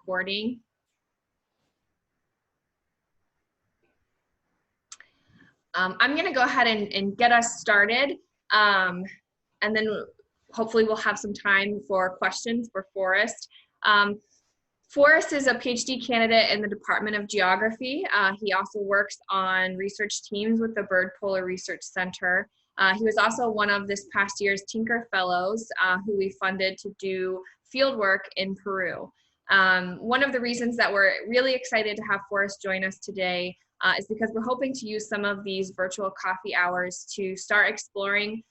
recording. I'm going to go ahead and get us started, and then hopefully we'll have some time for questions for Forrest. Forrest is a PhD candidate in the Department of Geography. He also works on research teams with the Bird Polar Research Center. He was also one of this past year's Tinker Fellows, who we funded to do field work in Peru. One of the reasons that we're really excited to have Forrest join us today is because we're hoping to use some of these virtual coffee hours to start exploring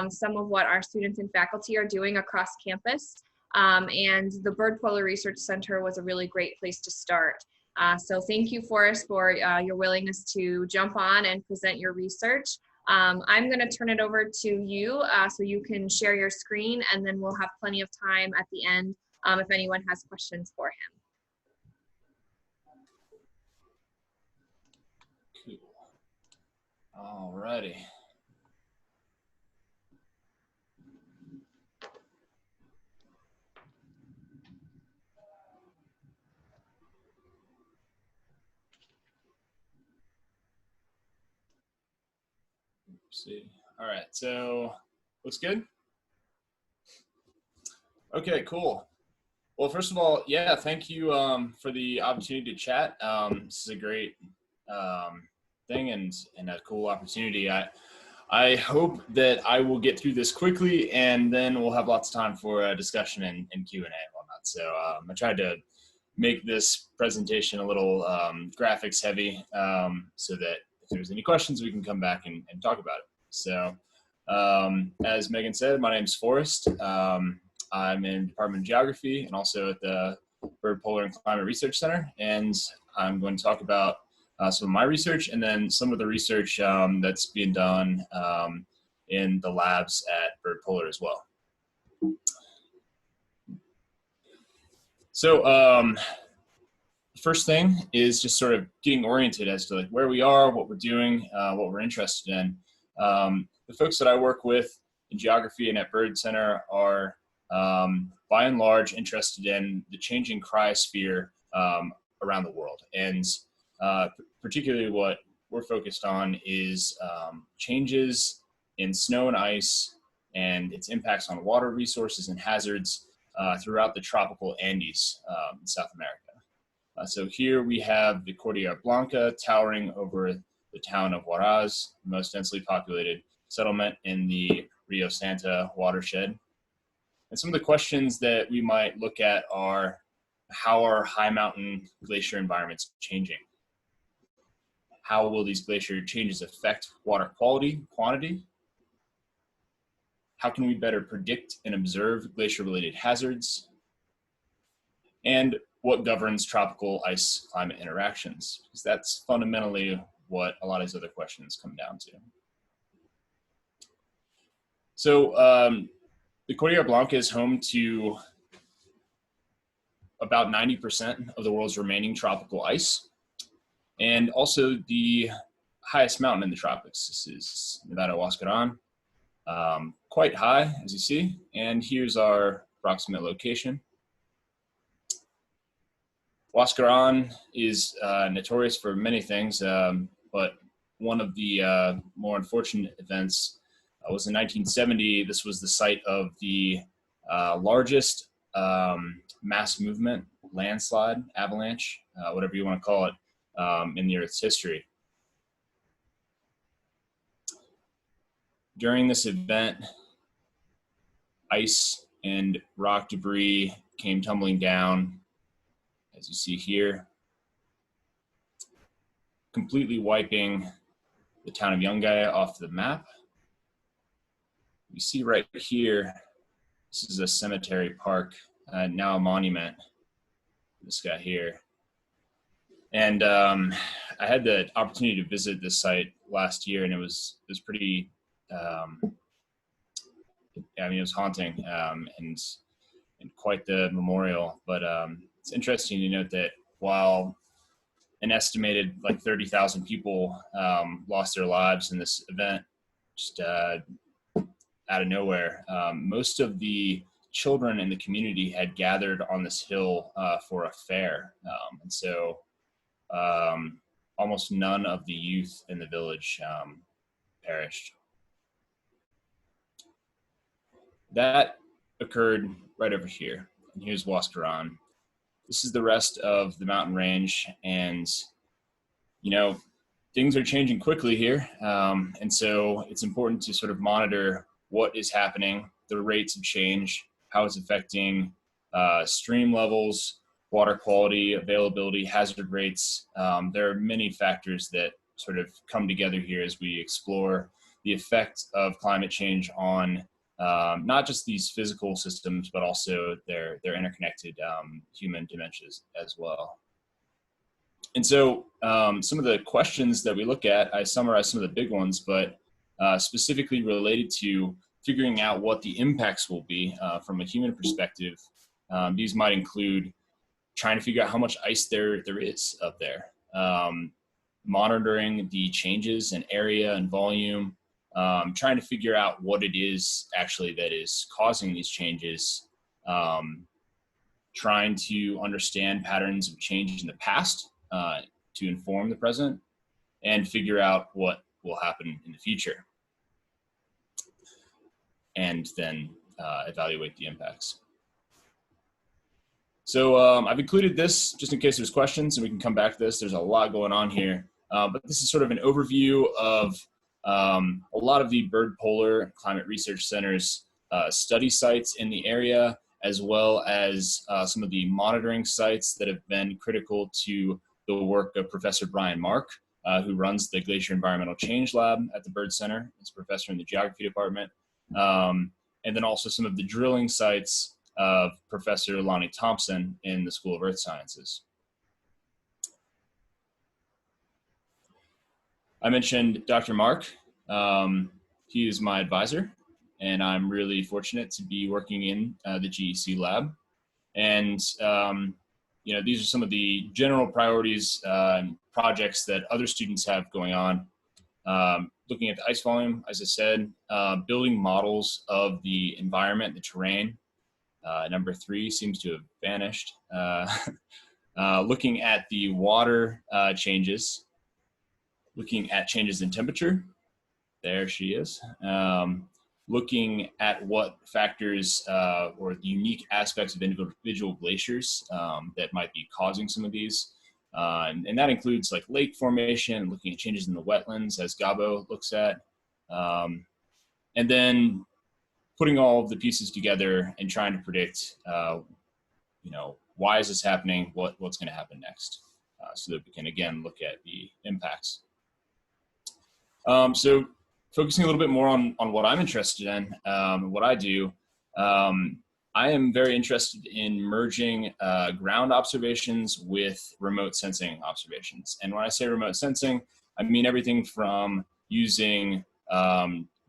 some of what our students and faculty are doing across campus. And the Bird Polar Research Center was a really great place to start. So thank you, Forrest, for your willingness to jump on and present your research. I'm going to turn it over to you so you can share your screen, and then we'll have plenty of time at the end if anyone has questions for him. All righty. See. All right, so looks good. Okay, cool. Well, first of all, yeah, thank you for the opportunity to chat. This is a great thing and a cool opportunity. I hope that I will get through this quickly, and then we'll have lots of time for discussion and Q&A and whatnot. So I tried to make this presentation a little graphics heavy so that if there's any questions, we can come back and talk about it. So as Megan said, my name is Forrest. I'm in Department of Geography and also at the Bird Polar and Climate Research Center. And I'm going to talk about some of my research and then some of the research that's being done in the labs at Bird Polar as well. So first thing is just sort of getting oriented as to like where we are, what we're doing, what we're interested in. The folks that I work with in geography and at Bird Center are by and large interested in the changing cryosphere around the world. And particularly what we're focused on is changes in snow and ice and its impacts on water resources and hazards throughout the tropical Andes in South America. So here we have the Cordillera Blanca towering over the town of Huaraz, the most densely populated settlement in the Rio Santa watershed. And some of the questions that we might look at are, how are high mountain glacier environments changing? How will these glacier changes affect water quality, quantity? How can we better predict and observe glacier-related hazards? And what governs tropical ice climate interactions? Because that's fundamentally what a lot of these other questions come down to. So the Cordillera Blanca is home to about 90% of the world's remaining tropical ice, and also the highest mountain in the tropics. This is Nevada Huascarán, quite high, as you see, and here's our approximate location. Huascarán is notorious for many things, but one of the more unfortunate events was in 1970. This was the site of the largest mass movement, landslide, avalanche, whatever you want to call it, in the Earth's history. During this event, ice and rock debris came tumbling down, as you see here, completely wiping the town of Yungay off the map. You see right here, this is a cemetery park, now a monument, this guy here. And I had the opportunity to visit this site last year, and it was pretty, I mean, it was haunting and quite the memorial. But it's interesting to note that while an estimated like 30,000 people lost their lives in this event, just out of nowhere, most of the children in the community had gathered on this hill for a fair. And so almost none of the youth in the village perished. That occurred right over here. And here's Huascarán. This is the rest of the mountain range, and you know, things are changing quickly here, and so it's important to sort of monitor what is happening, the rates of change, how it's affecting stream levels, water quality, availability, hazard rates. There are many factors that sort of come together here as we explore the effect of climate change on not just these physical systems, but also their interconnected human dimensions as well. And so some of the questions that we look at, I summarized some of the big ones, but specifically related to figuring out what the impacts will be from a human perspective. These might include trying to figure out how much ice there is up there, monitoring the changes in area and volume, trying to figure out what it is actually that is causing these changes, trying to understand patterns of change in the past to inform the present, and figure out what will happen in the future, and then evaluate the impacts. So I've included this just in case there's questions, and we can come back to this. There's a lot going on here, but this is sort of an overview of a lot of the Bird Polar Climate Research Center's study sites in the area, as well as some of the monitoring sites that have been critical to the work of Professor Brian Mark, who runs the Glacier Environmental Change Lab at the Bird Center. He's a professor in the geography department. And then also some of the drilling sites of Professor Lonnie Thompson in the School of Earth Sciences. I mentioned Dr. Mark. He is my advisor, and I'm really fortunate to be working in the GEC lab. And you know, these are some of the general priorities and projects that other students have going on. Looking at the ice volume, as I said, building models of the environment, the terrain. Number 3 seems to have vanished. Looking at the water changes, looking at changes in temperature. There she is. Looking at what factors or the unique aspects of individual glaciers that might be causing some of these. And that includes like lake formation, looking at changes in the wetlands as Gabo looks at. And then putting all of the pieces together and trying to predict, you know, why is this happening? What's going to happen next? So that we can again look at the impacts. So focusing a little bit more on what I'm interested in, what I do, I am very interested in merging ground observations with remote sensing observations. And when I say remote sensing, I mean everything from using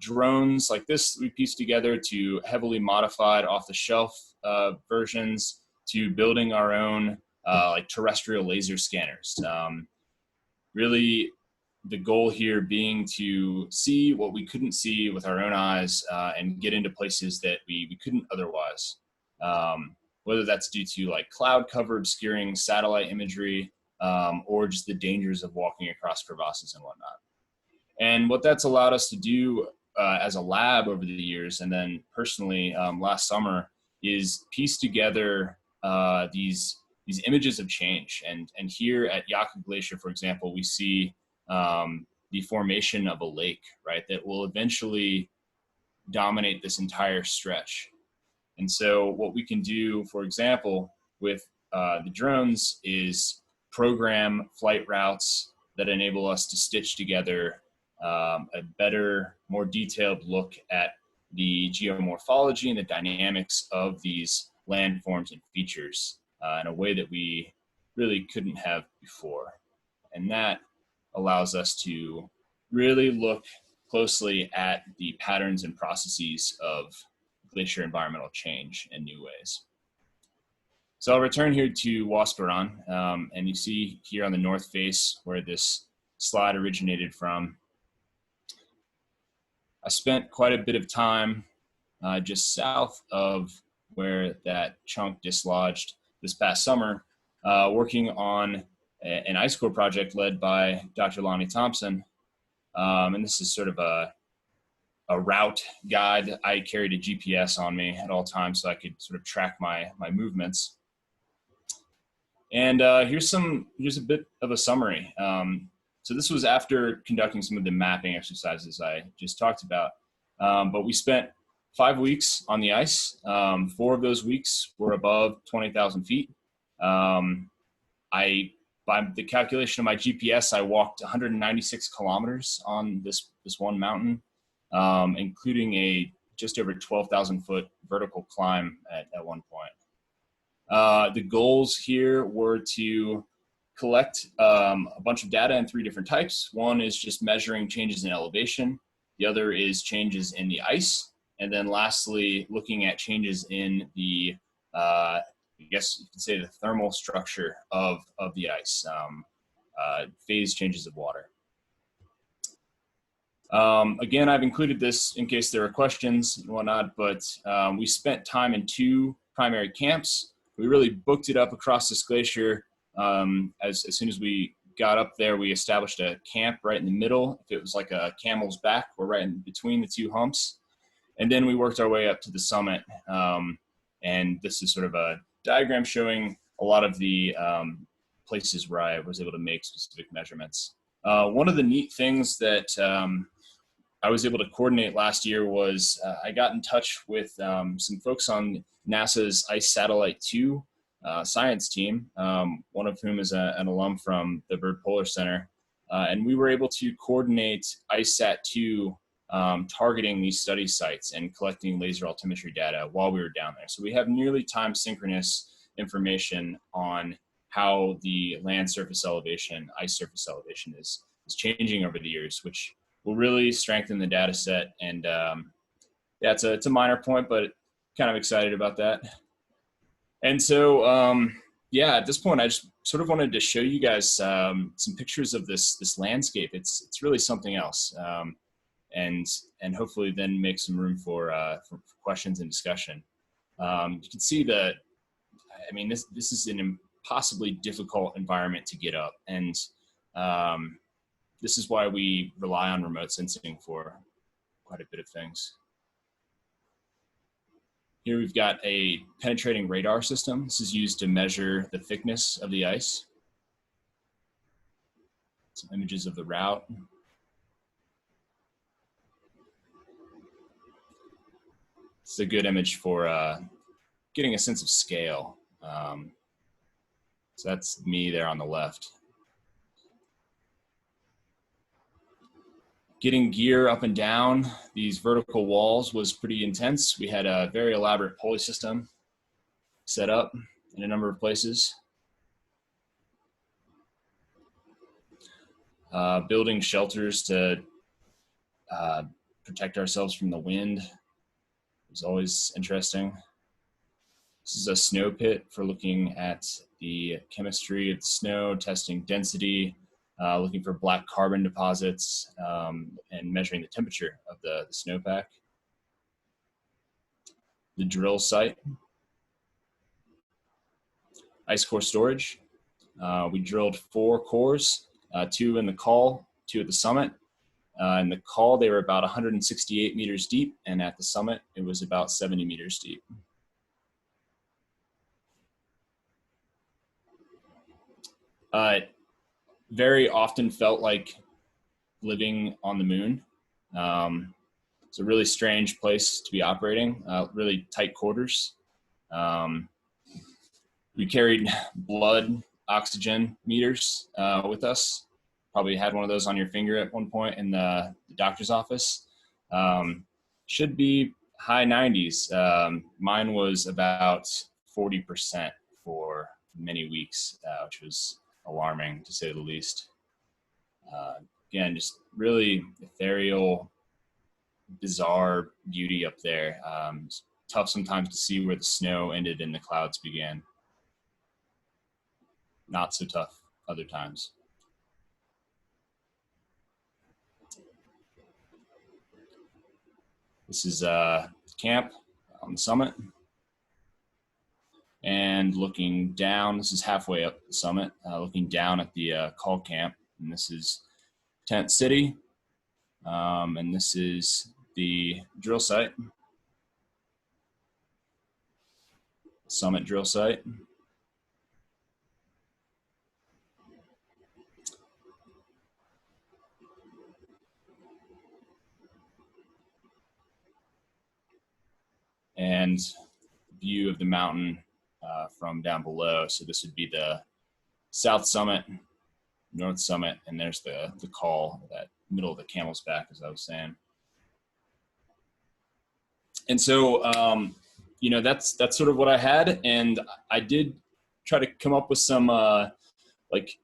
drones like this we pieced together to heavily modified off-the-shelf versions to building our own like terrestrial laser scanners. Really, the goal here being to see what we couldn't see with our own eyes and get into places that we couldn't otherwise. Whether that's due to like cloud cover obscuring satellite imagery or just the dangers of walking across crevasses and whatnot. And what that's allowed us to do as a lab over the years, and then personally last summer, is piece together these images of change. And here at Yaku Glacier, for example, we see the formation of a lake, right, that will eventually dominate this entire stretch. And so what we can do, for example, with the drones is program flight routes that enable us to stitch together a better, more detailed look at the geomorphology and the dynamics of these landforms and features in a way that we really couldn't have before. And that allows us to really look closely at the patterns and processes of glacier environmental change in new ways. So I'll return here to Huascarán, and you see here on the north face where this slide originated from. I spent quite a bit of time just south of where that chunk dislodged this past summer, working on an ice core project led by Dr. Lonnie Thompson. And this is sort of a route guide. I carried a GPS on me at all times so I could sort of track my movements. And here's a bit of a summary. So this was after conducting some of the mapping exercises I just talked about. But we spent 5 weeks on the ice. 4 of those weeks were above 20,000 feet. By the calculation of my GPS, I walked 196 kilometers on this one mountain, including a just over 12,000 foot vertical climb at one point. The goals here were to collect a bunch of data in 3 different types. One is just measuring changes in elevation. The other is changes in the ice. And then lastly, looking at changes in the, I guess you could say the thermal structure of the ice, phase changes of water. Again, I've included this in case there are questions and whatnot, but we spent time in 2 primary camps. We really booked it up across this glacier. As soon as we got up there, we established a camp right in the middle. If it was like a camel's back, we're right in between the 2 humps. And then we worked our way up to the summit. And this is sort of a diagram showing a lot of the places where I was able to make specific measurements. One of the neat things that I was able to coordinate last year was I got in touch with some folks on NASA's Ice Satellite 2 science team, one of whom is an alum from the Byrd Polar Center. And we were able to coordinate ICESat-2 targeting these study sites and collecting laser altimetry data while we were down there. So we have nearly time synchronous information on how the land surface elevation, ice surface elevation is changing over the years, which will really strengthen the data set. And yeah, it's a minor point, but kind of excited about that. And so, yeah, at this point, I just sort of wanted to show you guys some pictures of this landscape. It's really something else, and hopefully then make some room for questions and discussion. You can see that, I mean, this is an impossibly difficult environment to get up, and this is why we rely on remote sensing for quite a bit of things. Here we've got a penetrating radar system. This is used to measure the thickness of the ice. Some images of the route. This is a good image for getting a sense of scale. So that's me there on the left. Getting gear up and down these vertical walls was pretty intense. We had a very elaborate pulley system set up in a number of places. Building shelters to protect ourselves from the wind was always interesting. This is a snow pit for looking at the chemistry of the snow, testing density, looking for black carbon deposits, and measuring the temperature of the snowpack. The drill site. Ice core storage. We drilled 4 cores, 2 in the col, 2 at the summit. In the col, they were about 168 meters deep, and at the summit, it was about 70 meters deep. Very often felt like living on the moon. It's a really strange place to be operating, really tight quarters. We carried blood oxygen meters with us. Probably had one of those on your finger at one point in the doctor's office. Should be high 90s. Mine was about 40% for many weeks, which was alarming to say the least. Again, just really ethereal, bizarre beauty up there. It's tough sometimes to see where the snow ended and the clouds began. Not so tough other times. This is camp on the summit. And looking down, this is halfway up the summit, looking down at the call camp, and this is Tent City, and this is the drill site, summit drill site. And view of the mountain from down below. So this would be the south summit, north summit, and there's the call, that middle of the camel's back, as I was saying. And so, you know, that's sort of what I had. And I did try to come up with some, like,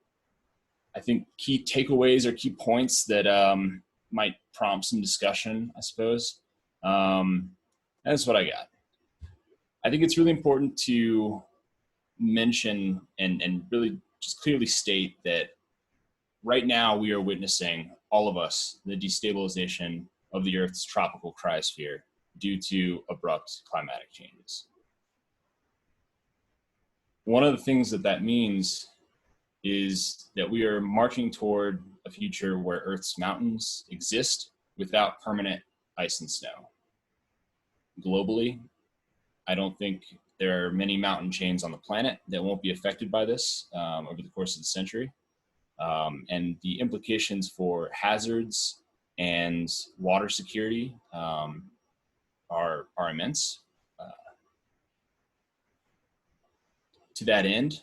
I think key takeaways or key points that might prompt some discussion, I suppose. That's what I got. I think it's really important to mention and really just clearly state that right now we are witnessing, all of us, the destabilization of the Earth's tropical cryosphere due to abrupt climatic changes. One of the things that means is that we are marching toward a future where Earth's mountains exist without permanent ice and snow. Globally, I don't think there are many mountain chains on the planet that won't be affected by this over the course of the century. And the implications for hazards and water security are immense. To that end,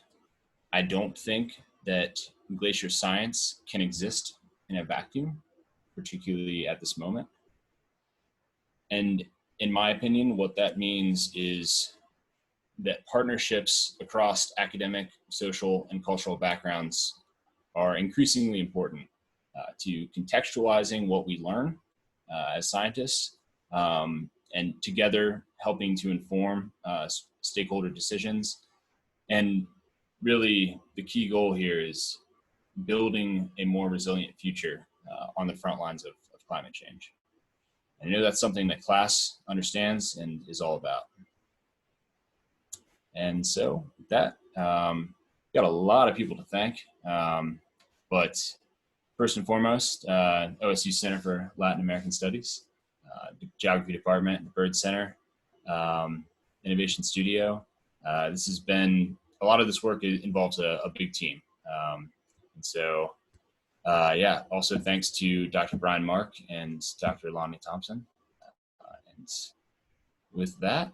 I don't think that glacier science can exist in a vacuum, particularly at this moment. And in my opinion, what that means is that partnerships across academic, social, and cultural backgrounds are increasingly important to contextualizing what we learn as scientists, and together helping to inform stakeholder decisions. And really, the key goal here is building a more resilient future on the front lines of climate change. And I know that's something that CLAS understands and is all about. And so with that, got a lot of people to thank, but first and foremost, OSU Center for Latin American Studies, the Geography Department, the Bird Center, Innovation Studio. This has been, a lot of this work involves a big team. And so, yeah, also thanks to Dr. Brian Mark and Dr. Lonnie Thompson. And with that,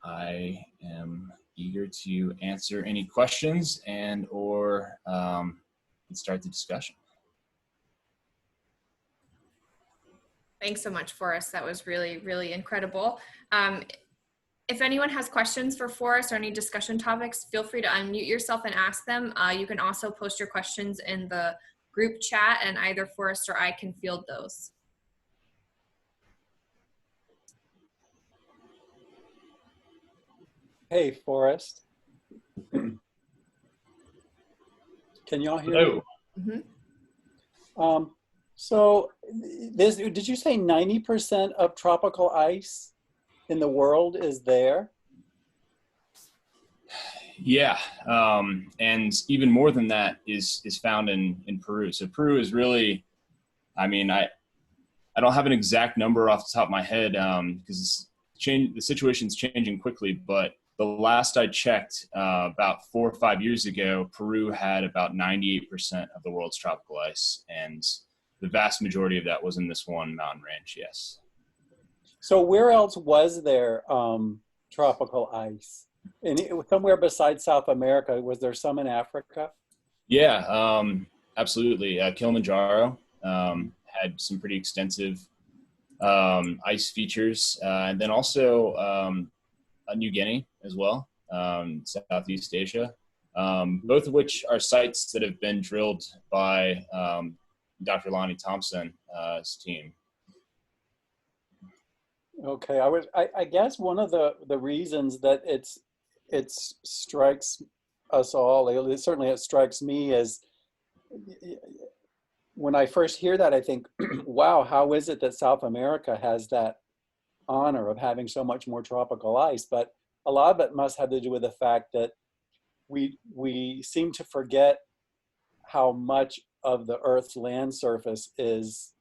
I am eager to answer any questions and or start the discussion. Thanks so much, Forrest. That was really, really incredible. If anyone has questions for Forrest or any discussion topics, feel free to unmute yourself and ask them. You can also post your questions in the group chat and either Forrest or I can field those. Hey, Forrest. Can y'all hear me? Mm-hmm. So did you say 90% of tropical ice in the world is there? Yeah, and even more than that is found in Peru. So Peru is really, I mean, I don't have an exact number off the top of my head because the situation's changing quickly, but the last I checked, about 4 or 5 years ago, Peru had about 98% of the world's tropical ice, and the vast majority of that was in this one mountain range, yes. So where else was there tropical ice? Somewhere besides South America, was there some in Africa? Yeah, absolutely. Kilimanjaro had some pretty extensive ice features, and then also New Guinea as well, Southeast Asia, both of which are sites that have been drilled by Dr. Lonnie Thompson's team. Okay, I guess one of the reasons that it strikes us all, certainly it strikes me, as when I first hear that, I think, wow, how is it that South America has that honor of having so much more tropical ice? But a lot of it must have to do with the fact that we seem to forget how much of the Earth's land surface is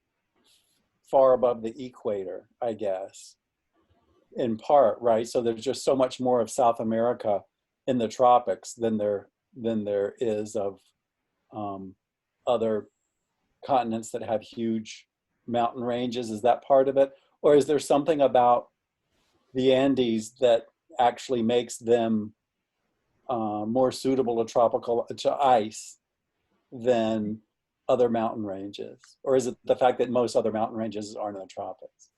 far above the equator, I guess, in part, right? So there's just so much more of South America in the tropics than there is of other continents that have huge mountain ranges. Is that part of it? Or is there something about the Andes that actually makes them more suitable to ice than other mountain ranges? Or is it the fact that most other mountain ranges aren't in the tropics?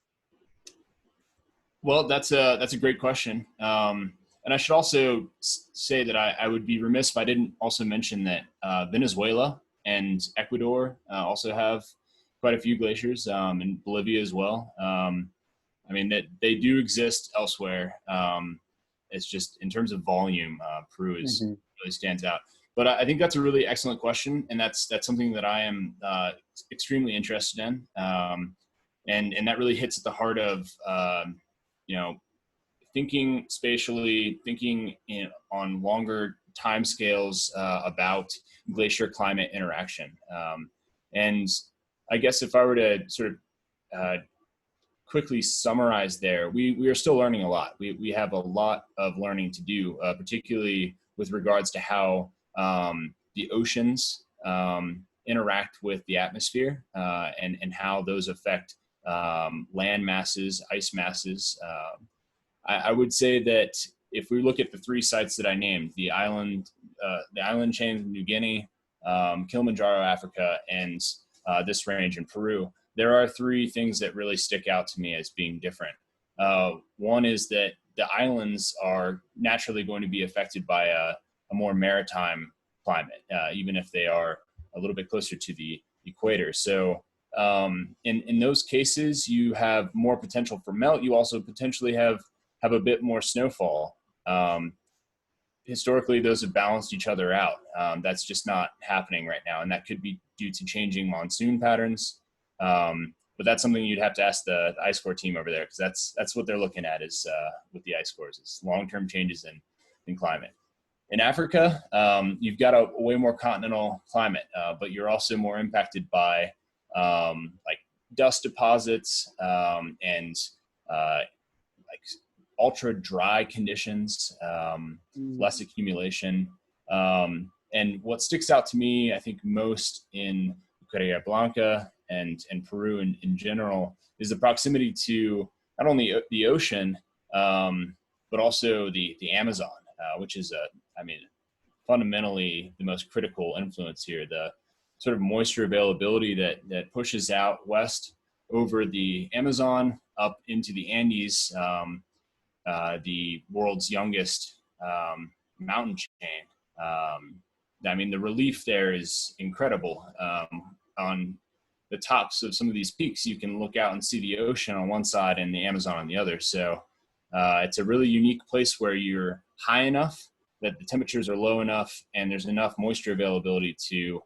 Well, that's a great question. And I should also say that I would be remiss if I didn't also mention that Venezuela and Ecuador also have quite a few glaciers, and Bolivia as well. I mean, that they do exist elsewhere. It's just in terms of volume, Peru really stands out. But I think that's a really excellent question, and that's something that I am extremely interested in, and that really hits at the heart of thinking spatially, thinking on longer timescales about glacier-climate interaction. And I guess if I were to sort of quickly summarize there, we are still learning a lot. We have a lot of learning to do, particularly with regards to how the oceans interact with the atmosphere and how those affect land masses, ice masses. I would say that if we look at the three sites that I named, the island chains of New Guinea, Kilimanjaro, Africa, and this range in Peru, there are three things that really stick out to me as being different. One is that the islands are naturally going to be affected by a more maritime climate, even if they are a little bit closer to the equator. So in those cases, you have more potential for melt. You also potentially have a bit more snowfall. Historically, those have balanced each other out. That's just not happening right now, and that could be due to changing monsoon patterns. But that's something you'd have to ask the ice core team over there, because that's what they're looking at is with the ice cores, is long-term changes in climate. In Africa, you've got a way more continental climate, but you're also more impacted by like dust deposits and like ultra dry conditions, less accumulation. And what sticks out to me, I think most in Bahia Blanca and Peru in general, is the proximity to not only the ocean, but also the Amazon, which is fundamentally the most critical influence here. The sort of moisture availability that pushes out west over the Amazon up into the Andes, the world's youngest mountain chain. I mean, the relief there is incredible. On the tops of some of these peaks, you can look out and see the ocean on one side and the Amazon on the other. So it's a really unique place where you're high enough that the temperatures are low enough and there's enough moisture availability to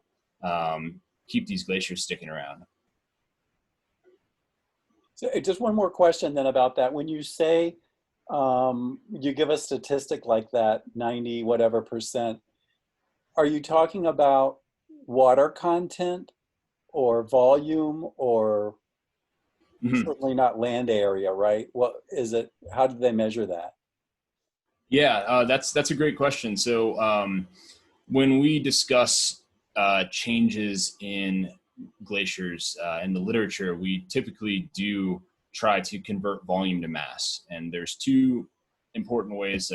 keep these glaciers sticking around. So just one more question then about that. When you say you give a statistic like that, 90 whatever %, are you talking about water content or volume, or certainly not land area, right? What is it? How did they measure that? Yeah, that's a great question. So when we discuss changes in glaciers in the literature, we typically do try to convert volume to mass. And there's two important ways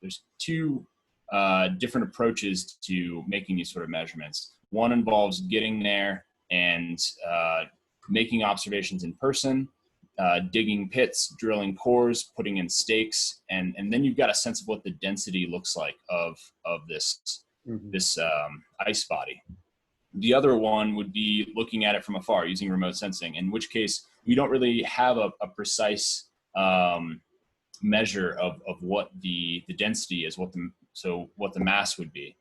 there's two different approaches to making these sort of measurements. One involves getting there and making observations in person, digging pits, drilling cores, putting in stakes, and then you've got a sense of what the density looks like of this ice body. The other one would be looking at it from afar using remote sensing, in which case we don't really have a precise measure of what the density is, what the mass would be.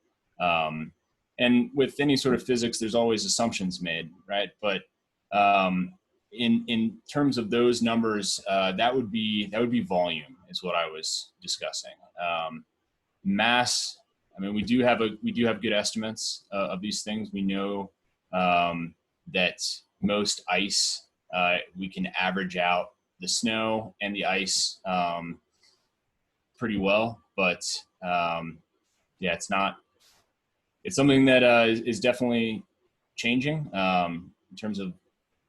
And with any sort of physics, there's always assumptions made, right? But in terms of those numbers, that would be volume. is what I was discussing. Mass, I mean, we do have good estimates of these things. We know that most ice, we can average out the snow and the ice pretty well, but yeah, it's something that is definitely changing in terms of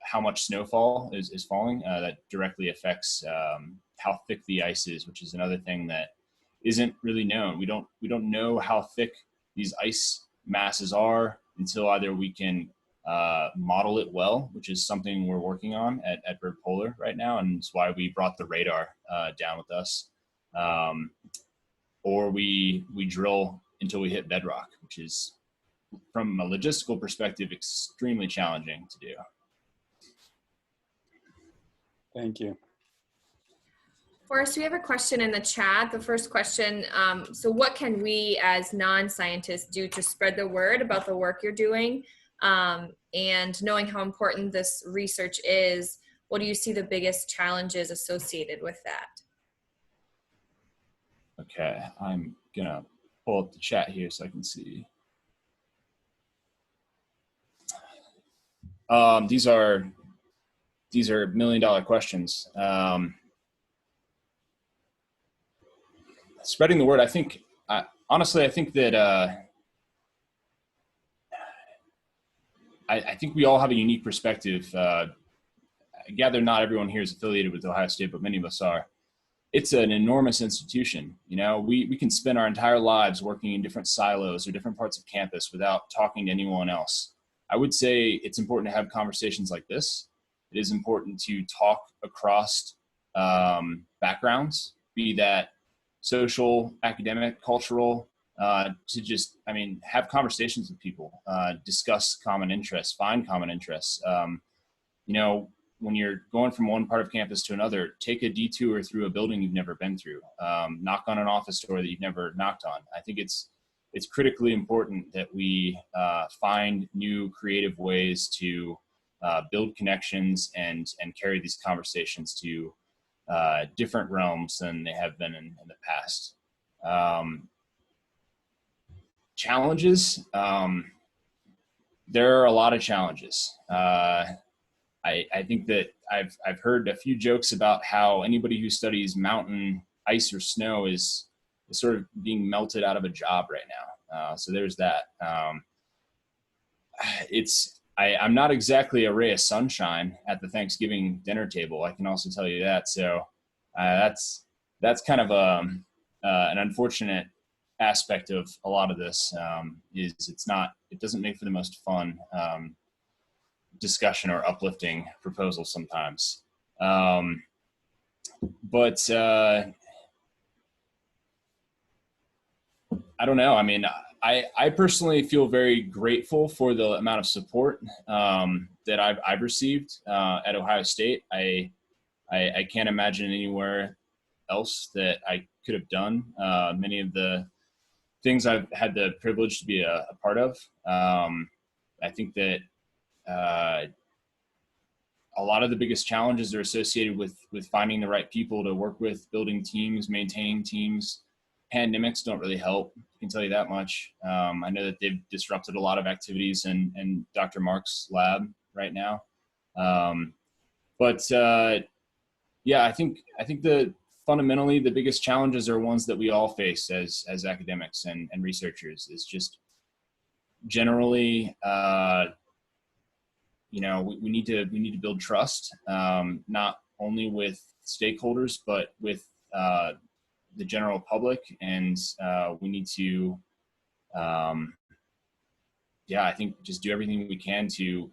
how much snowfall is falling. That directly affects how thick the ice is, which is another thing that isn't really known. We don't know how thick these ice masses are until either we can model it well, which is something we're working on at Bird Polar right now, and it's why we brought the radar down with us, or we drill until we hit bedrock, which is, from a logistical perspective, extremely challenging to do. Thank you. Forrest, we have a question in the chat. The first question, so what can we as non-scientists do to spread the word about the work you're doing? And knowing how important this research is, what do you see the biggest challenges associated with that? Okay, I'm gonna pull up the chat here so I can see. These are $1 million questions. Spreading the word, honestly, I think that I think we all have a unique perspective. I gather not everyone here is affiliated with Ohio State, but many of us are. It's an enormous institution. You know, we can spend our entire lives working in different silos or different parts of campus without talking to anyone else. I would say it's important to have conversations like this. It is important to talk across backgrounds, be that social, academic, cultural, to just, have conversations with people, discuss common interests, find common interests. You know, when you're going from one part of campus to another, take a detour through a building you've never been through, knock on an office door that you've never knocked on. I think it's critically important that we find new creative ways to build connections and carry these conversations to different realms than they have been in the past. Challenges, there are a lot of challenges. I think that I've heard a few jokes about how anybody who studies mountain ice or snow is sort of being melted out of a job right now. So there's that. I'm not exactly a ray of sunshine at the Thanksgiving dinner table. I can also tell you that. So that's kind of an unfortunate aspect of a lot of this. It doesn't make for the most fun discussion or uplifting proposal sometimes. But I don't know. I mean, I personally feel very grateful for the amount of support that I've received at Ohio State. I can't imagine anywhere else that I could have done many of the things I've had the privilege to be a part of. I think that a lot of the biggest challenges are associated with finding the right people to work with, building teams, maintaining teams. Pandemics don't really help. I can tell you that much. I know that they've disrupted a lot of activities in Dr. Mark's lab right now. Yeah, I think that fundamentally the biggest challenges are ones that we all face as academics and researchers. Is just generally, you know, we need to build trust, not only with stakeholders, but with the general public, and we need to, yeah, I think just do everything we can to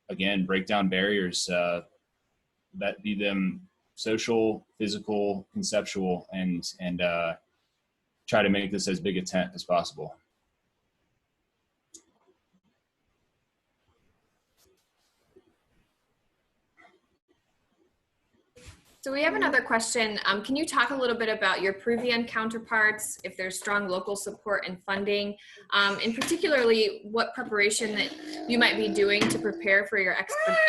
again break down barriers, that be them social, physical, conceptual, and try to make this as big a tent as possible. So we have another question. Can you talk a little bit about your Peruvian counterparts, if there's strong local support and funding, and particularly what preparation that you might be doing to prepare for your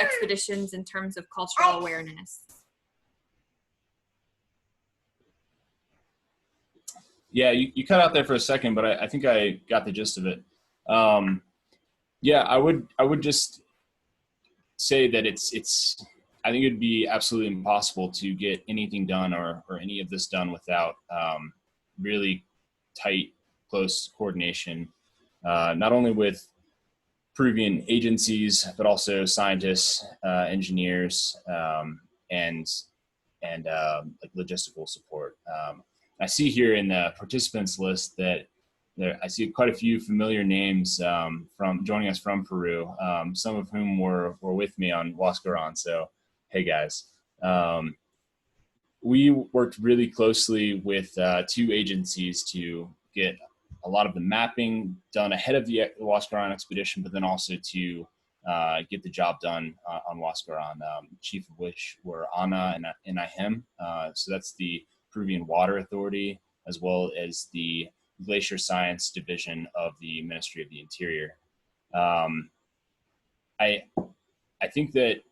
expeditions in terms of cultural awareness? Yeah, you cut out there for a second, but I think I got the gist of it. Yeah, I would just say that it's I think it'd be absolutely impossible to get anything done or any of this done without really tight, close coordination, not only with Peruvian agencies, but also scientists, engineers, and like logistical support. I see here in the participants list that I see quite a few familiar names from joining us from Peru, some of whom were with me on Huascaran. So, hey guys. We worked really closely with two agencies to get a lot of the mapping done ahead of the Huascaran expedition, but then also to get the job done on Huascaran, chief of which were Ana and Ihem. So that's the Peruvian Water Authority, as well as the Glacier Science Division of the Ministry of the Interior. I think that,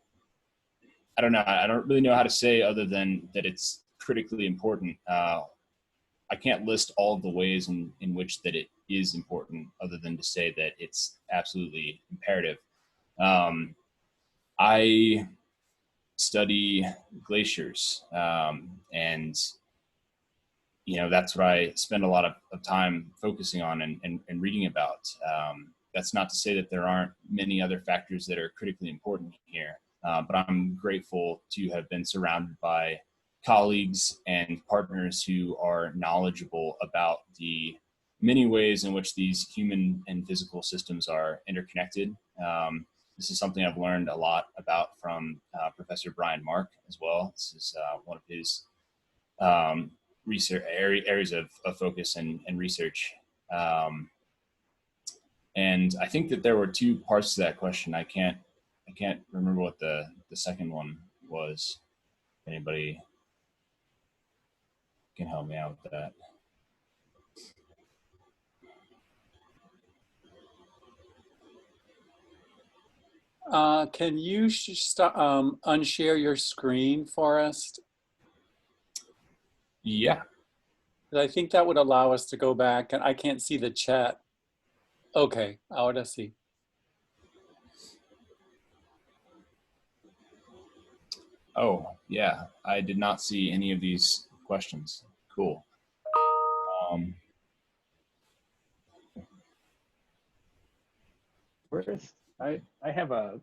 I don't know, I don't really know how to say other than that it's critically important. I can't list all of the ways in which that it is important other than to say that it's absolutely imperative. I study glaciers, and that's what I spend a lot of time focusing on and reading about. That's not to say that there aren't many other factors that are critically important here, but I'm grateful to have been surrounded by colleagues and partners who are knowledgeable about the many ways in which these human and physical systems are interconnected. This is something I've learned a lot about from Professor Brian Mark as well. This is one of his research areas of focus and research. And I think that there were two parts to that question. I can't remember what the second one was. If anybody can help me out with that. Can you unshare your screen, Forrest? Yeah. I think that would allow us to go back, and I can't see the chat. Okay, ahora sí. Oh, yeah. I did not see any of these questions. Cool. First, I have a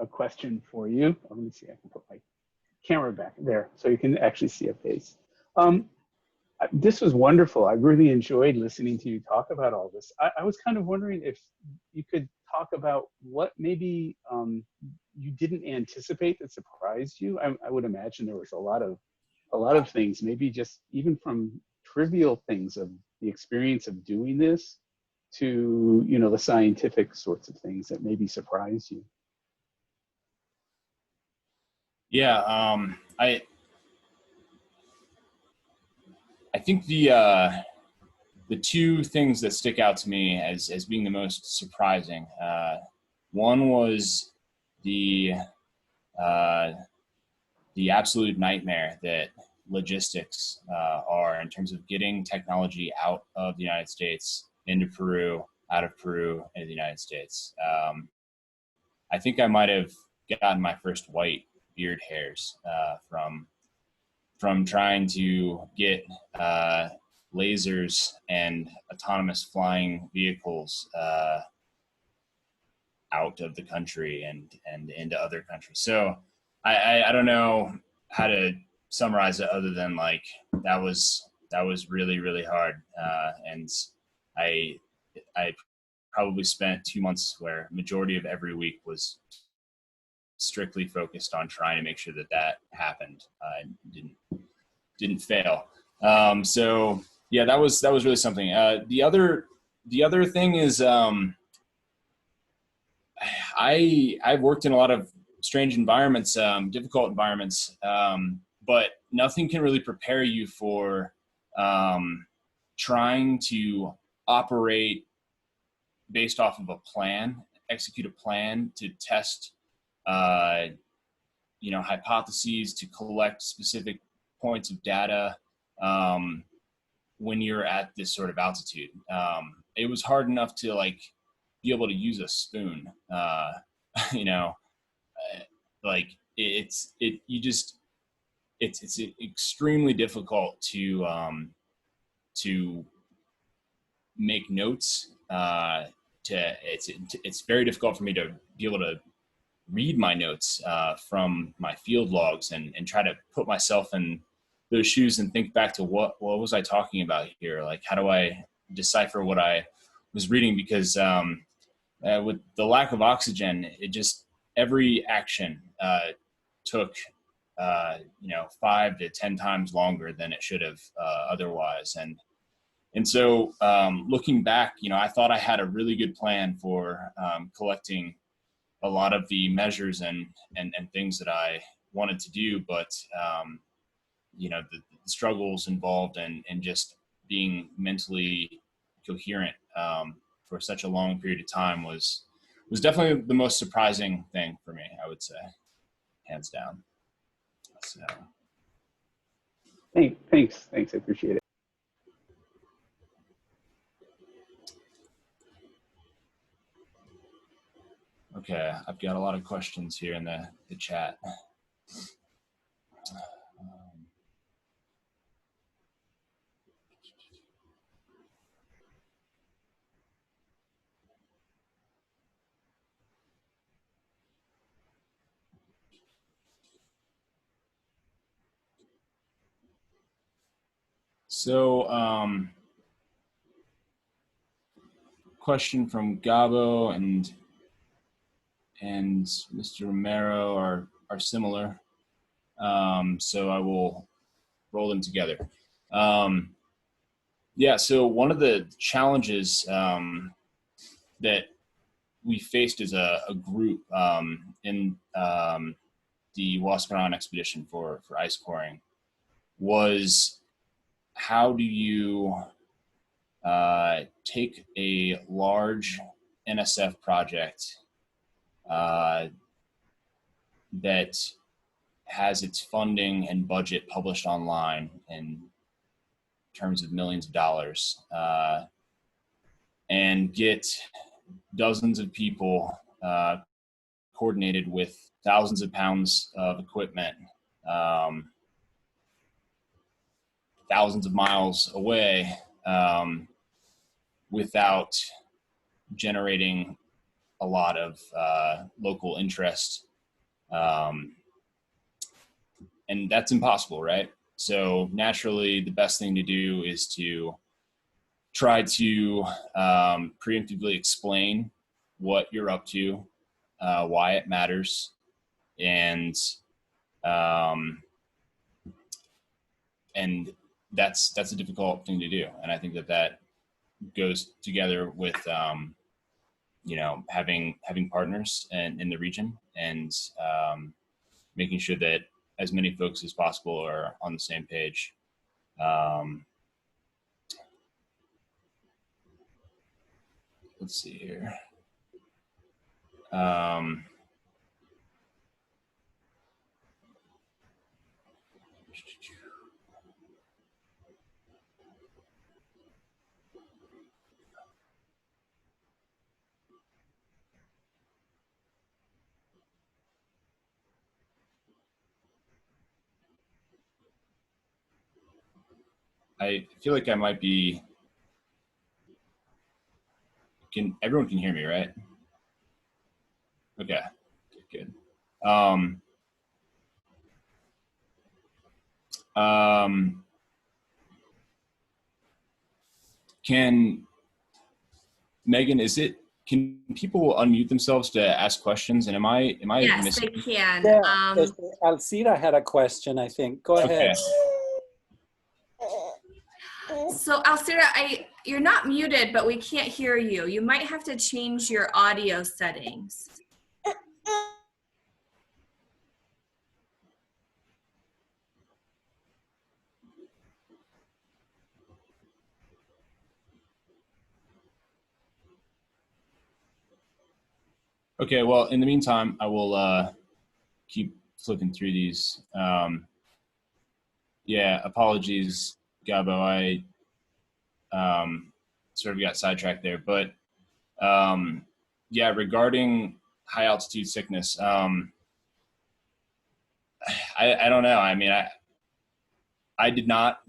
question for you. Let me see, I can put my camera back there so you can actually see a face. This was wonderful. I really enjoyed listening to you talk about all this. I was kind of wondering if you could talk about what maybe you didn't anticipate that surprised you. I would imagine there was a lot of things, maybe just even from trivial things of the experience of doing this to the scientific sorts of things that maybe surprised you. Yeah, I think the two things that stick out to me as being the most surprising, one was the absolute nightmare that logistics are in terms of getting technology out of the United States into Peru, out of Peru into the United States. I think I might have gotten my first white beard hairs from trying to get lasers and autonomous flying vehicles out of the country and into other countries. So I don't know how to summarize it other than like that was really, really hard. And I probably spent 2 months where majority of every week was strictly focused on trying to make sure that happened. Didn't fail. So yeah, that was really something. The other thing is I've worked in a lot of strange environments, difficult environments, but nothing can really prepare you for trying to operate based off of a plan, execute a plan to test, hypotheses, to collect specific points of data, when you're at this sort of altitude. It was hard enough to like be able to use a spoon, you know, like it's extremely difficult to make notes. It's very difficult for me to be able to read my notes from my field logs and try to put myself in those shoes and think back to what was I talking about here? Like, how do I decipher what I was reading? Because with the lack of oxygen, it just, every action took, 5 to 10 times longer than it should have otherwise. And so looking back, I thought I had a really good plan for collecting a lot of the measures and things that I wanted to do, but the struggles involved and just being mentally coherent for such a long period of time was definitely the most surprising thing for me, I would say, hands down. So thanks, I appreciate it. okay, I've got a lot of questions here in the chat. So, question from Gabo and Mr. Romero are similar. So I will roll them together. So one of the challenges that we faced as a group in the Huascaran expedition for ice coring was, how do you take a large NSF project that has its funding and budget published online in terms of millions of dollars, and get dozens of people coordinated with thousands of pounds of equipment, thousands of miles away, without generating a lot of local interest. And that's impossible, right? So naturally, the best thing to do is to try to preemptively explain what you're up to, why it matters, and that's a difficult thing to do. And I think that goes together with having partners in the region, and making sure that as many folks as possible are on the same page. Let's see here. I feel like I might be, everyone can hear me, right? Okay, good. Can Megan, can people unmute themselves to ask questions? And am I Yes, missing? they can. Yeah, Alcira had a question, I think. Go ahead. So Alcira, you're not muted, but we can't hear you. You might have to change your audio settings. Okay, well, in the meantime, I will keep flipping through these. Yeah, apologies, Gabo. sort of got sidetracked there. But yeah, regarding high altitude sickness, I don't know. I mean, I did not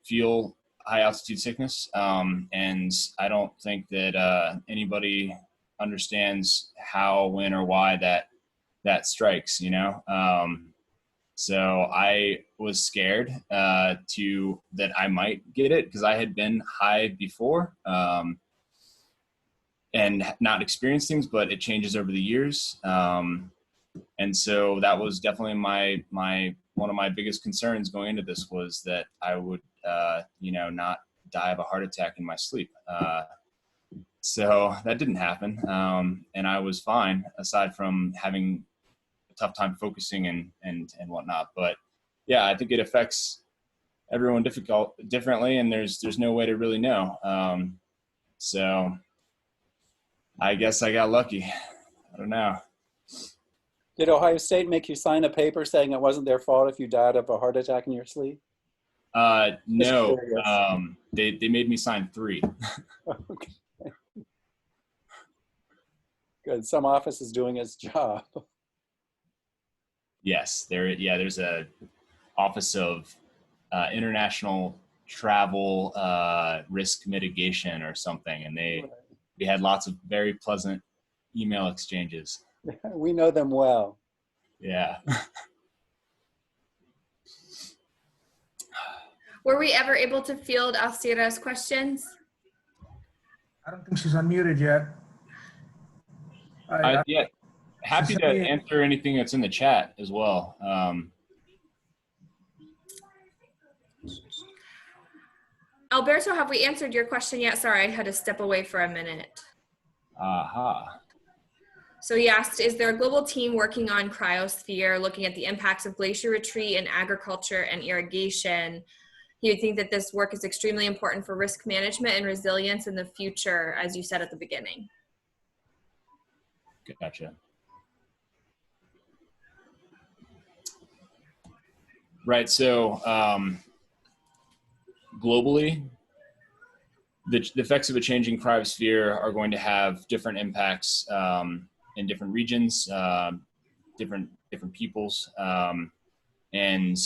feel high altitude sickness, and I don't think that anybody understands how, when, or why that strikes, you know. So I was scared that I might get it because I had been high before and not experienced things, but it changes over the years. And so that was definitely one of my biggest concerns going into this, was that I would, not die of a heart attack in my sleep. So that didn't happen. And I was fine, aside from having a tough time focusing and whatnot. But yeah, I think it affects everyone differently, and there's no way to really know. So I guess I got lucky. I don't know. Did Ohio State make you sign a paper saying it wasn't their fault if you died of a heart attack in your sleep? No. They made me sign 3. Okay. Good. Some office is doing its job. Yes, there's a Office of International Travel Risk Mitigation or something, and we had lots of very pleasant email exchanges. We know them well. Yeah. Were we ever able to field Alcira's questions? I don't think she's unmuted yet. Yeah, happy to answer anything that's in the chat as well. Alberto, have we answered your question yet? Sorry, I had to step away for a minute. Aha. So he asked, is there a global team working on Cryosphere, looking at the impacts of glacier retreat in agriculture and irrigation? He would think that this work is extremely important for risk management and resilience in the future, as you said at the beginning. Gotcha. Right, so globally, the effects of a changing cryosphere are going to have different impacts in different regions, different peoples, and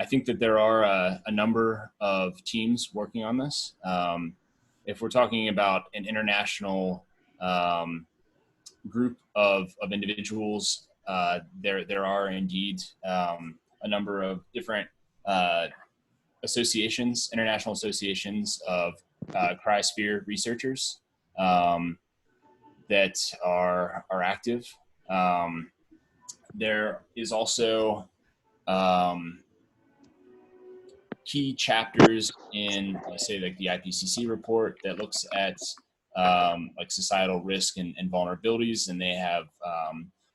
I think that there are a number of teams working on this. If we're talking about an international group of individuals, there are indeed a number of different associations, international associations of cryosphere researchers that are active. There is also key chapters in, say, like the IPCC report that looks at like societal risk and vulnerabilities, and they have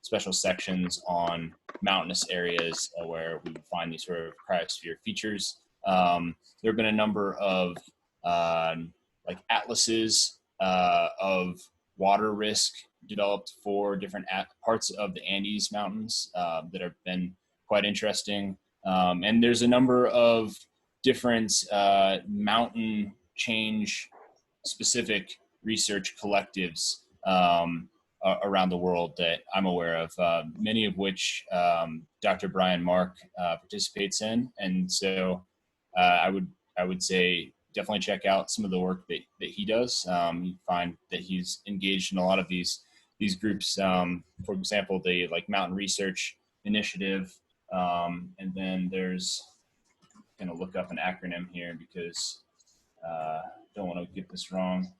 special sections on mountainous areas where we would find these sort of cryosphere features. There have been a number of like atlases of water risk developed for different parts of the Andes Mountains that have been quite interesting. And there's a number of different mountain change specific research collectives around the world that I'm aware of, many of which Dr. Brian Mark participates in. And so I would say definitely check out some of the work that he does. You find that he's engaged in a lot of these groups. For example, the like Mountain Research Initiative, and then there's, I'm gonna look up an acronym here because don't want to get this wrong.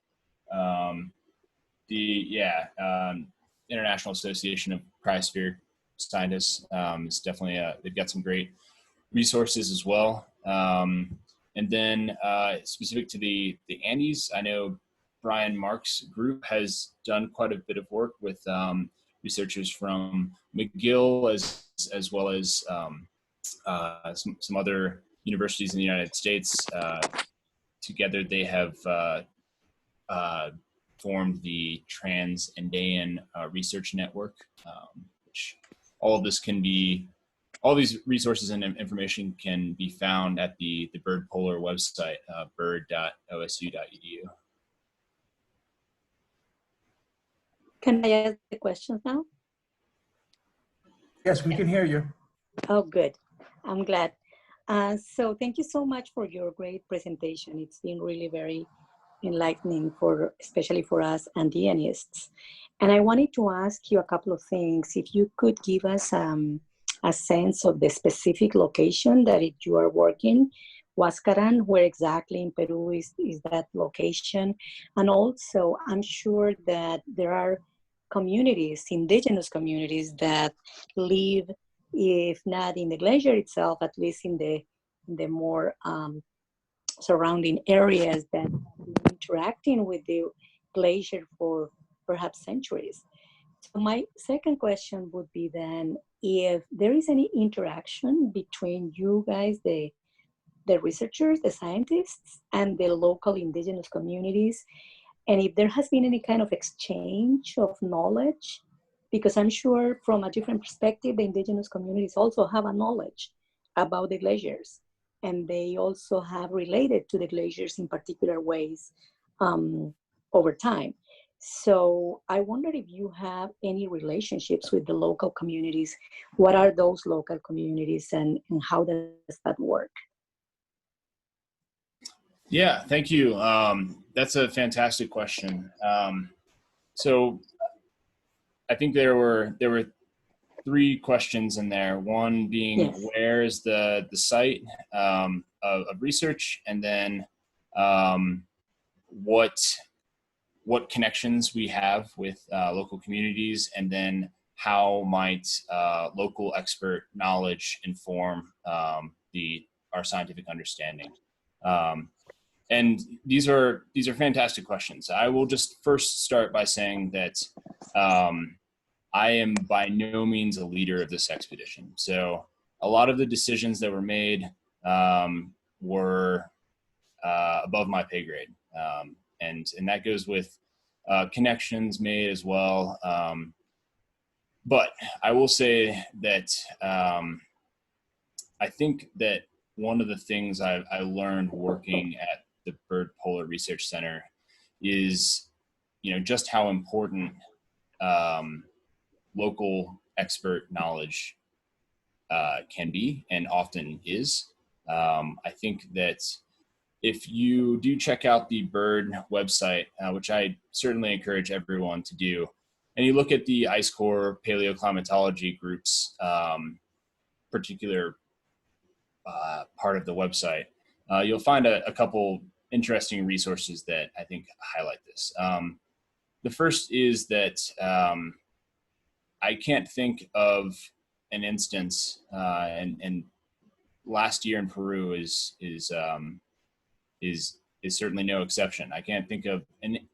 International Association of Cryosphere Scientists is definitely they've got some great resources as well. And then specific to the Andes, I know Brian Mark's group has done quite a bit of work with researchers from McGill as well as some other universities in the United States. Together, they have formed the Trans-Andean Research Network, which all of this can be all these resources and information can be found at the Bird Polar website, bird.osu.edu. Can I ask the questions now? Yes, we can hear you. Oh, good. I'm glad. So thank you so much for your great presentation. It's been really very enlightening, especially for us Andeanists. And I wanted to ask you a couple of things. If you could give us a sense of the specific location that you are working, Huascaran, where exactly in Peru is that location? And also, I'm sure that there are communities, indigenous communities that live, if not in the glacier itself, at least in the more surrounding areas that have been interacting with the glacier for perhaps centuries. So my second question would be then, if there is any interaction between you guys, the researchers, the scientists, and the local indigenous communities, and if there has been any kind of exchange of knowledge, because I'm sure from a different perspective, the indigenous communities also have a knowledge about the glaciers, and they also have related to the glaciers in particular ways over time. So I wonder if you have any relationships with the local communities. What are those local communities, and how does that work? Yeah, thank you. That's a fantastic question. So I think there were three questions in there. One being, Yes. where is the site of research, and then what connections we have with local communities, and then how might local expert knowledge inform our scientific understanding. And these are fantastic questions. I will just first start by saying that I am by no means a leader of this expedition. So a lot of the decisions that were made were above my pay grade. And that goes with connections made as well. But I will say that I think that one of the things I learned working at the Bird Polar Research Center is, just how important local expert knowledge can be, and often is. I think that if you do check out the Bird website, which I certainly encourage everyone to do, and you look at the ice core paleoclimatology group's particular part of the website, you'll find a couple interesting resources that I think highlight this. The first is that I can't think of an instance, and last year in Peru is certainly no exception. I can't think of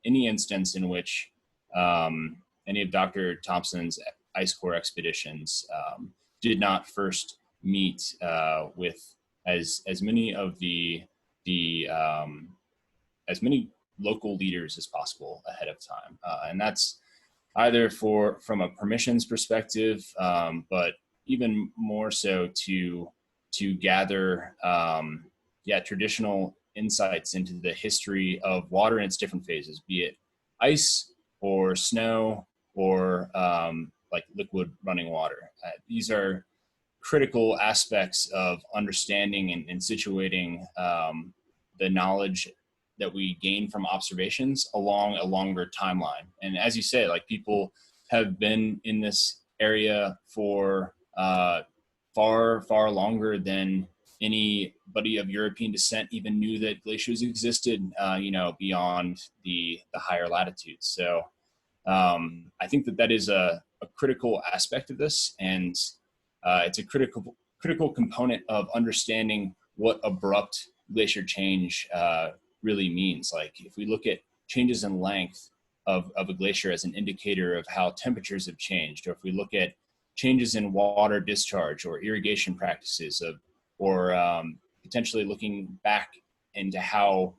any instance in which any of Dr. Thompson's ice core expeditions did not first meet with as many of as many local leaders as possible ahead of time, and that's either from a permissions perspective, but even more so to gather traditional insights into the history of water in its different phases, be it ice or snow or like liquid running water. These are critical aspects of understanding and situating the knowledge that we gain from observations along a longer timeline. And as you say, like, people have been in this area for far longer than anybody of European descent even knew that glaciers existed, beyond the higher latitudes. So I think that is a critical aspect of this, and it's a critical component of understanding what abrupt glacier change really means. Like, if we look at changes in length of a glacier as an indicator of how temperatures have changed, or if we look at changes in water discharge or irrigation practices, or potentially looking back into how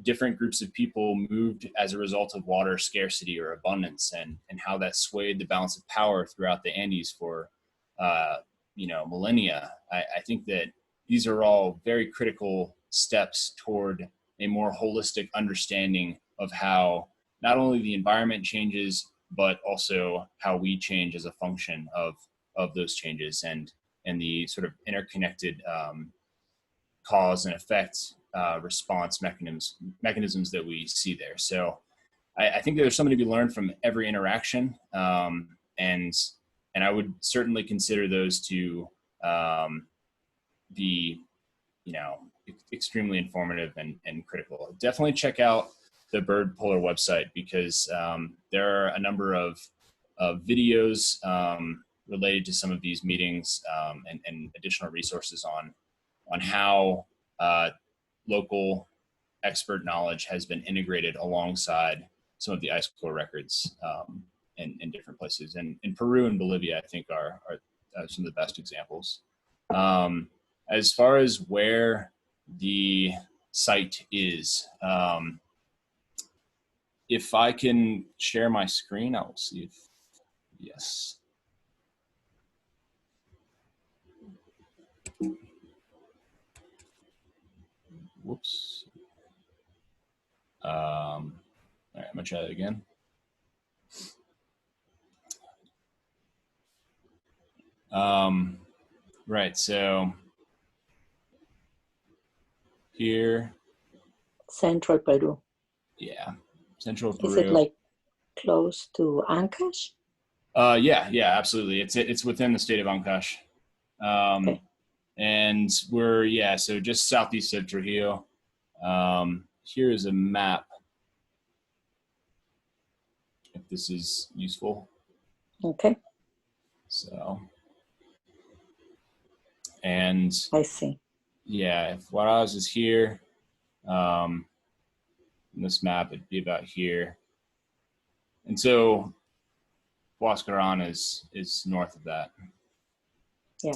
different groups of people moved as a result of water scarcity or abundance, and how that swayed the balance of power throughout the Andes for millennia. I think that these are all very critical steps toward a more holistic understanding of how not only the environment changes, but also how we change as a function of those changes, and the sort of interconnected cause and effect response mechanisms that we see there. So I think that there's something to be learned from every interaction, and I would certainly consider those to be, extremely informative and critical. Definitely check out the Bird Polar website, because there are a number of videos related to some of these meetings, and additional resources on how local expert knowledge has been integrated alongside some of the ice core records in different places. And in Peru and Bolivia, I think are some of the best examples. As far as where the site is, if I can share my screen, I will see if, yes. Whoops. All right, I'm gonna try that again. Right, so here. Central Peru. Yeah, Central Peru. Is it like close to Ancash? Yeah, absolutely. It's within the state of Ancash. Okay. And we're, so just southeast of Trujillo. Here is a map, if this is useful. Okay. So, and I see. Yeah, if Juarez is here, in this map, it'd be about here. And so Huascaran is north of that. Yeah,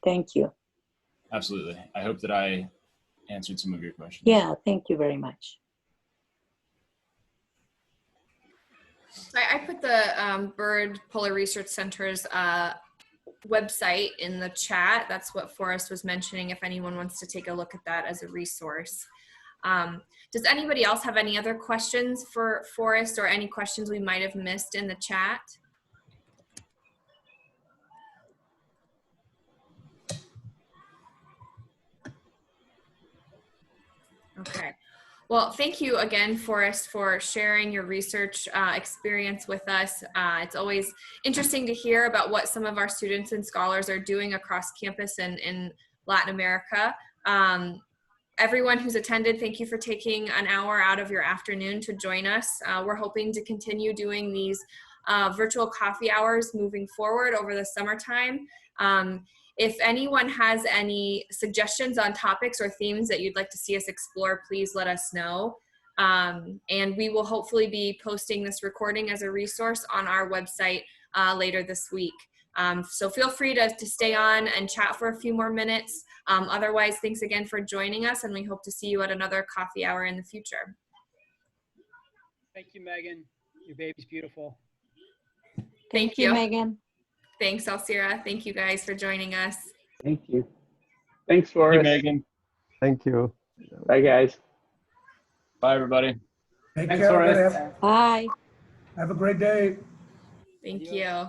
thank you. Absolutely. I hope that I answered some of your questions. Yeah, thank you very much. I put the Bird Polar Research Center's website in the chat. That's what Forrest was mentioning, if anyone wants to take a look at that as a resource. Does anybody else have any other questions for Forrest, or any questions we might have missed in the chat? Okay. Well, thank you again, Forrest, for sharing your research experience with us. It's always interesting to hear about what some of our students and scholars are doing across campus and in Latin America. Everyone who's attended, thank you for taking an hour out of your afternoon to join us. We're hoping to continue doing these virtual coffee hours moving forward over the summertime. If anyone has any suggestions on topics or themes that you'd like to see us explore, please let us know. And we will hopefully be posting this recording as a resource on our website later this week. So feel free to stay on and chat for a few more minutes. Otherwise, thanks again for joining us, and we hope to see you at another coffee hour in the future. Thank you, Megan. Your baby's beautiful. Thank you, Megan. Thanks, Alcira. Thank you guys for joining us. Thank you. Thanks, Forrest. Thank you, Megan. Thank you. Bye, guys. Bye, everybody. Take Thanks, care. Forrest. Bye. Have a great day. Thank you.